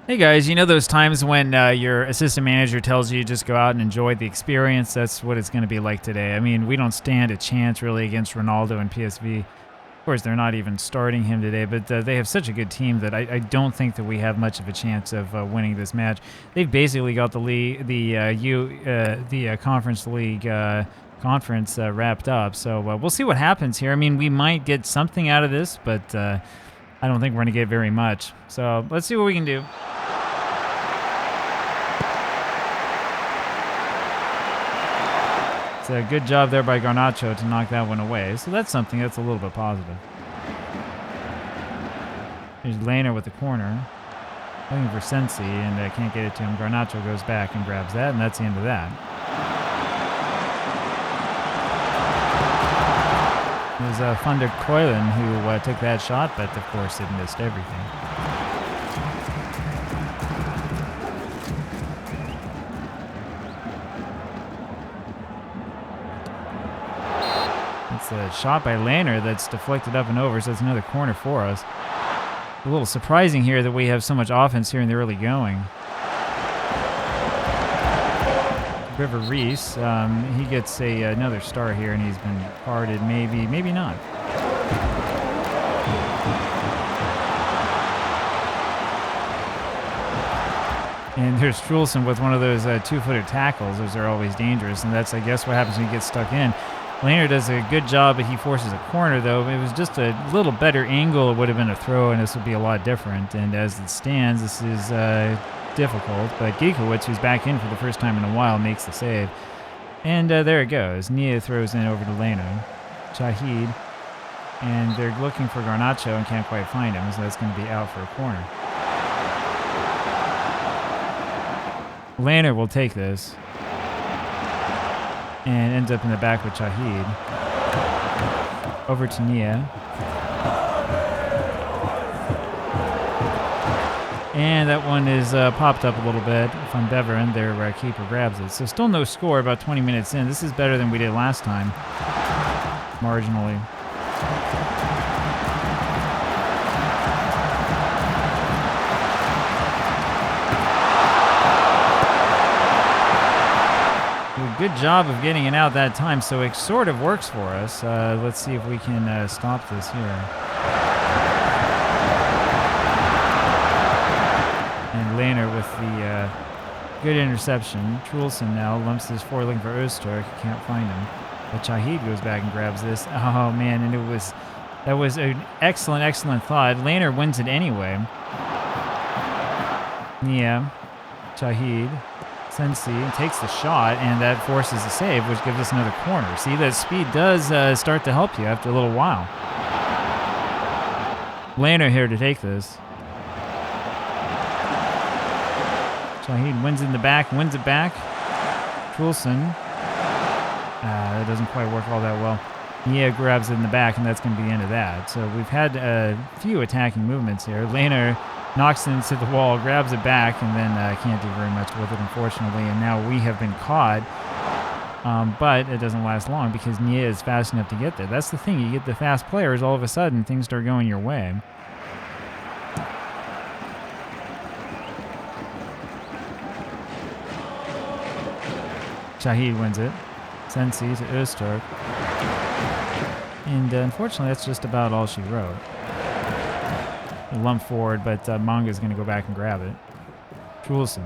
Hey guys, you know those times when your assistant manager tells you just go out and enjoy the experience? That's what it's going to be like today. I mean, we don't stand a chance really against Ronaldo and PSV. Of course, they're not even starting him today, but they have such a good team that I don't think that we have much of a chance of winning this match. They've basically got the league, the Conference League conference wrapped up, so we'll see what happens here. I mean, we might get something out of this, but I don't think we're going to get very much. So let's see what we can do. It's a good job there by Garnacho to knock that one away. So that's something that's a little bit positive. There's Lehner with the corner. Looking for Sensi, and can't get it to him. Garnacho goes back and grabs that, and that's the end of that. It was Van der Keulen who took that shot, but of course it missed everything. It's a shot by Lehner that's deflected up and over, so it's another corner for us. A little surprising here that we have so much offense here in the early going. River Reese, he gets another star here, and he's been carded. Maybe not. And there's Trulson with one of those two-footed tackles. Those are always dangerous, and that's, I guess, what happens when you get stuck in. Lehner does a good job, but he forces a corner, though. If it was just a little better angle, it would have been a throw, and this would be a lot different. And as it stands, this is difficult. But Giekowicz, who's back in for the first time in a while, makes the save. And there it goes. Nia throws in over to Lehner. Shahid. And they're looking for Garnacho and can't quite find him, so that's going to be out for a corner. Lehner will take this. And ends up in the back with Shahid. Over to Nia. And that one is popped up a little bit. Van Beveren, their keeper, grabs it. So still no score about 20 minutes in. This is better than we did last time. Marginally. Good job of getting it out that time, so it sort of works for us. Let's see if we can stop this here. And Lehner with the good interception. Trulson now lumps this forward looking for Öztürk. Can't find him. But Shahid goes back and grabs this. Oh, man, and that was an excellent thought. Lehner wins it anyway. Yeah, Shahid. Sensi takes the shot, and that forces a save, which gives us another corner. See, that speed does start to help you after a little while. Lehner here to take this. Shahid wins in the back, wins it back. Trulson. That doesn't quite work all that well. Nia grabs it in the back, and that's going to be the end of that. So we've had a few attacking movements here. Lehner knocks it into the wall, grabs it back, and then can't do very much with it, unfortunately. And now we have been caught, but it doesn't last long because Nia is fast enough to get there. That's the thing. You get the fast players, all of a sudden, things start going your way. Shahid wins it. Sensi to Öztürk. And unfortunately, that's just about all she wrote. A lump forward, but Manga's going to go back and grab it. Trulson.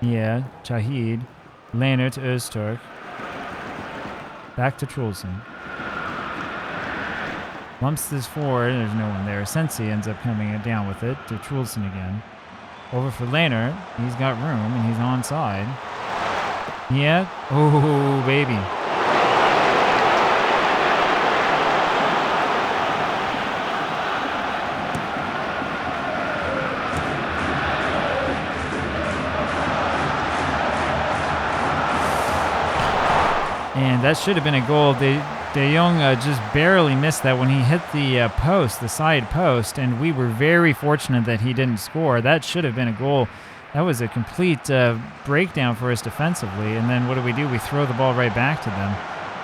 Yeah, Shahid. Lehner to Öztürk. Back to Trulson. Lumps this forward. There's no one there. Sensi ends up coming down with it to Trulson again. Over for Lehner. He's got room, and he's onside. Yeah. Oh, baby. And that should have been a goal. De Jong just barely missed that when he hit the post, the side post, and we were very fortunate that he didn't score. That should have been a goal. That was a complete breakdown for us defensively. And then what do? We throw the ball right back to them.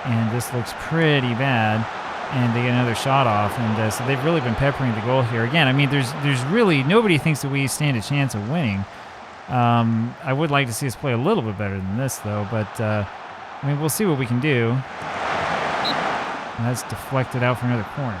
And this looks pretty bad. and they get another shot off. And so they've really been peppering the goal here. Again, I mean, there's really nobody thinks that we stand a chance of winning. I would like to see us play a little bit better than this, though. But I mean, we'll see what we can do. And that's deflected out for another corner.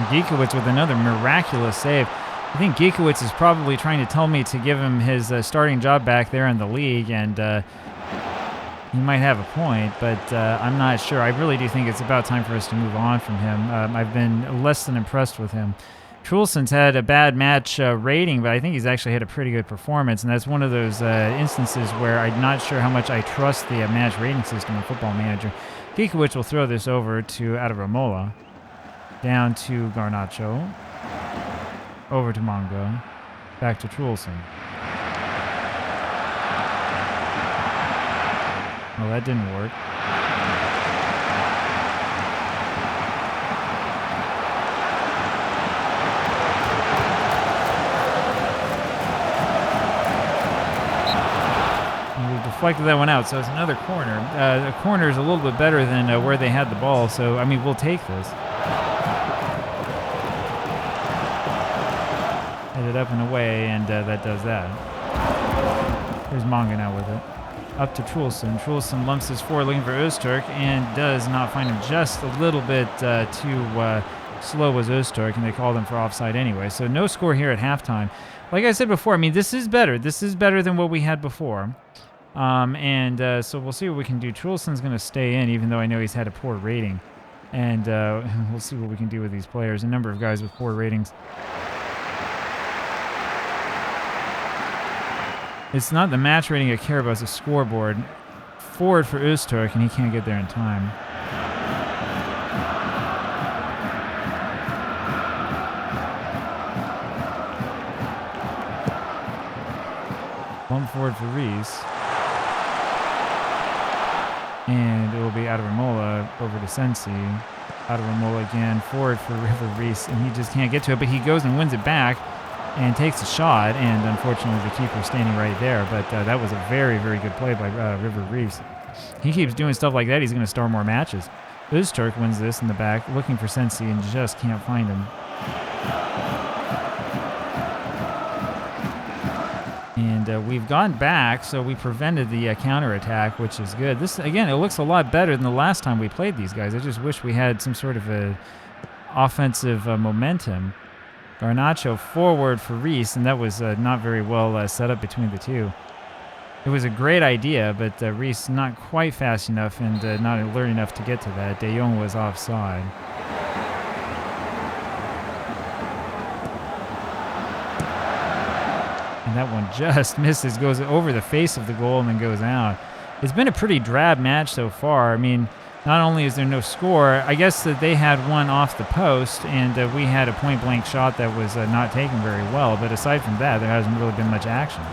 Giekewicz with another miraculous save. I think Giekewicz is probably trying to tell me to give him his starting job back there in the league, and he might have a point, but I'm not sure. I really do think it's about time for us to move on from him. I've been less than impressed with him. Trulson's had a bad match rating, but I think he's actually had a pretty good performance, and that's one of those instances where I'm not sure how much I trust the match rating system in Football Manager. Giekewicz will throw this over to Adaramola. Down to Garnacho, over to Mongo, back to Trulson. Well, that didn't work. And we deflected that one out, so it's another corner. The corner is a little bit better than where they had the ball, so, I mean, we'll take this. Headed up and away, and that does that. Here's Mongo now with it. Up to Trulson. Trulson lumps his forward looking for Öztürk and does not find him. Just a little bit too slow was Öztürk, and they called him for offside anyway. So no score here at halftime. Like I said before, I mean, this is better. This is better than what we had before. So we'll see what we can do. Trulson's going to stay in, even though I know he's had a poor rating. And we'll see what we can do with these players. A number of guys with poor ratings. It's not the match rating I care about, it's the scoreboard. Forward for Öztürk, and he can't get there in time. Bump forward for Reese. And it will be Adaramola over to Sensi. Adaramola again, forward for River Reese, and he just can't get to it, but he goes and wins it back. And takes a shot, and unfortunately the keeper's standing right there. But that was a very, very good play by River Reese. He keeps doing stuff like that, he's going to start more matches. Öztürk wins this in the back, looking for Sensi, and just can't find him. And we've gone back, so we prevented the counterattack, which is good. This, again, it looks a lot better than the last time we played these guys. I just wish we had some sort of a offensive momentum. Garnacho forward for Reese, and that was not very well set up between the two. It was a great idea, but Reese not quite fast enough and not alert enough to get to that. De Jong was offside. And that one just misses, goes over the face of the goal and then goes out. It's been a pretty drab match so far. I mean, not only is there no score, I guess that they had one off the post, and we had a point-blank shot that was not taken very well. But aside from that, there hasn't really been much action.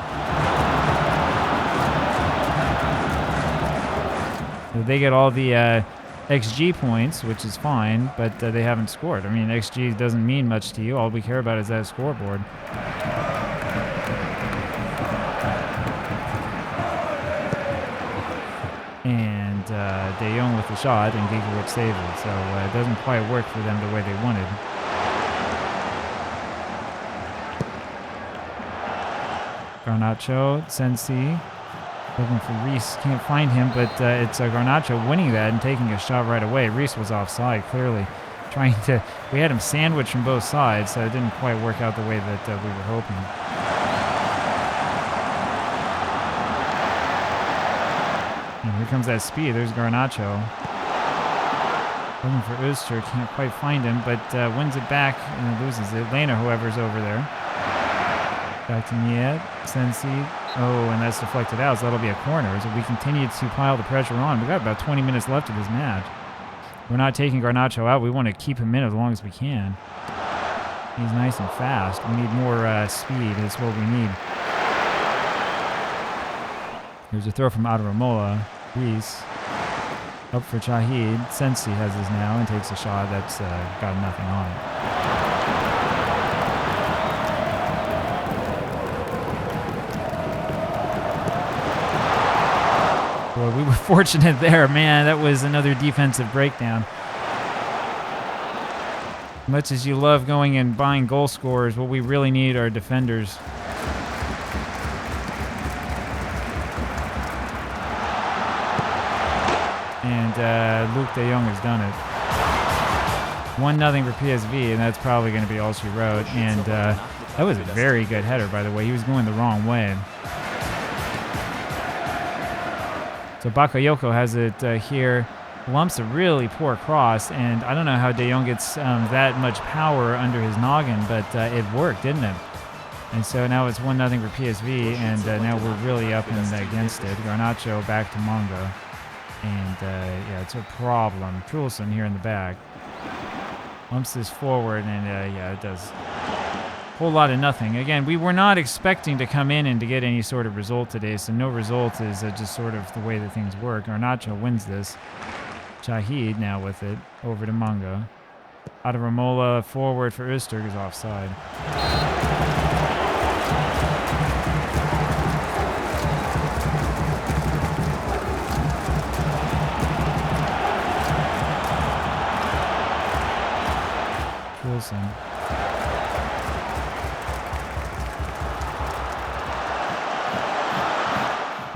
So they get all the XG points, which is fine, but they haven't scored. I mean, XG doesn't mean much to you. All we care about is that scoreboard. And De Jong with the shot, and Giekewicz saves it. So it doesn't quite work for them the way they wanted. Garnacho, Sensi, looking for Reese. Can't find him, but it's Garnacho winning that and taking a shot right away. Reese was offside, clearly. We had him sandwiched from both sides, so it didn't quite work out the way that we were hoping. And here comes that speed. There's Garnacho. Looking for Öztürk. Can't quite find him, but wins it back and loses it. Lena, whoever's over there. Back to Niet. Sensi. Oh, and that's deflected out, so that'll be a corner. So we continue to pile the pressure on. We've got about 20 minutes left of this match. We're not taking Garnacho out. We want to keep him in as long as we can. He's nice and fast. We need more speed. That's what we need. Here's a throw from Adaramola. Reese. Up for Shahid. Sensi has his now and takes a shot that's got nothing on it. Boy, we were fortunate there, man. That was another defensive breakdown. Much as you love going and buying goal scorers, what we really need are defenders. And Luke de Jong has done it. 1-0 for PSV, and that's probably going to be all she wrote. And that was a very good header, by the way. He was going the wrong way. So Bakayoko has it here. Lumps a really poor cross, and I don't know how De Jong gets that much power under his noggin, but it worked, didn't it? And so now it's 1-0 for PSV, and now we're really up and against it. Garnacho back to Mongo. And yeah, it's a problem. Trulson here in the back. Lumps this forward, and yeah, it does a whole lot of nothing. Again, we were not expecting to come in and to get any sort of result today, so no result is just sort of the way that things work. Garnacho wins this. Shahid now with it, over to Mongo. Out of Ramola, forward for Augsburg is offside. Wilson.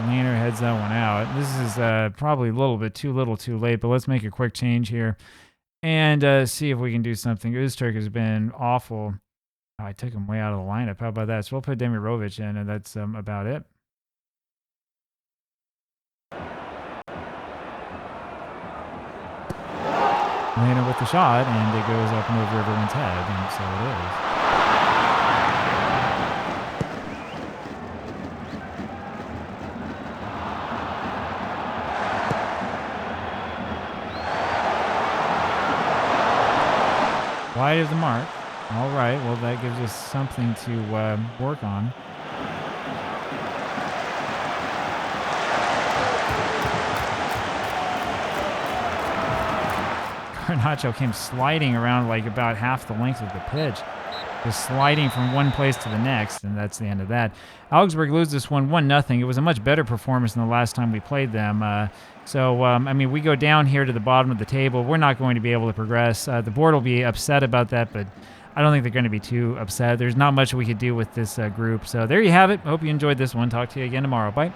Laner heads that one out. This is probably a little bit too little too late, but let's make a quick change here and see if we can do something. Augsburg has been awful. Oh, I took him way out of the lineup. How about that? So we'll put Demirovic in, and that's about it. Laner with the shot, and it goes up and over everyone's head, and so it is. Wide of the mark. All right, well, that gives us something to work on. Garnacho came sliding around like about half the length of the pitch. Just sliding from one place to the next, and that's the end of that. Augsburg loses this one 1-0. It was a much better performance than the last time we played them. I mean, we go down here to the bottom of the table. We're not going to be able to progress. The board will be upset about that, but I don't think they're going to be too upset. There's not much we could do with this group. So there you have it. Hope you enjoyed this one. Talk to you again tomorrow. Bye.